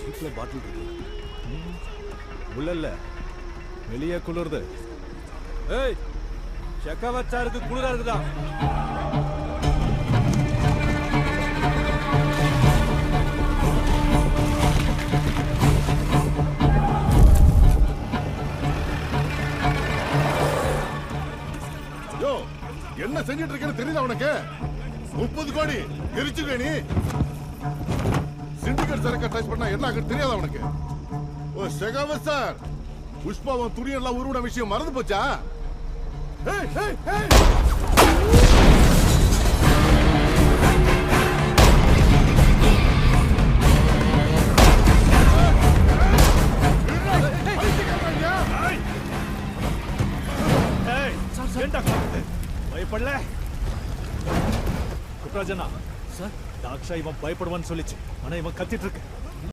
ஜீப்ல பாட்டில் இருக்கு. உள்ள இல்ல, வெளியே குளிருது. ஏய், செக்கவச்சாருக்கு குளிரா இருக்குதா? யோ, என்ன செஞ்சிட்டு இருக்கேன்னு தெரியுதா உனக்கு? 30 கோடி எரிச்சுக்க நீ. சிண்டிகேட் சரக்க டச் பண்ணா என்ன ஆகுது தெரியாதா உனக்கு? ஓ செகவத் சார், புஷ்பாவன் துணியெல்லாம் உருவின விஷயம் மறந்து போச்சா? ஏய் ஏய் ஏய், பயப்படல குப்ராஜனா சார். டாக்ஷா இவன் பயப்படுவான்னு சொல்லிச்சு, ஆனா இவன் கத்திட்டு இருக்கு.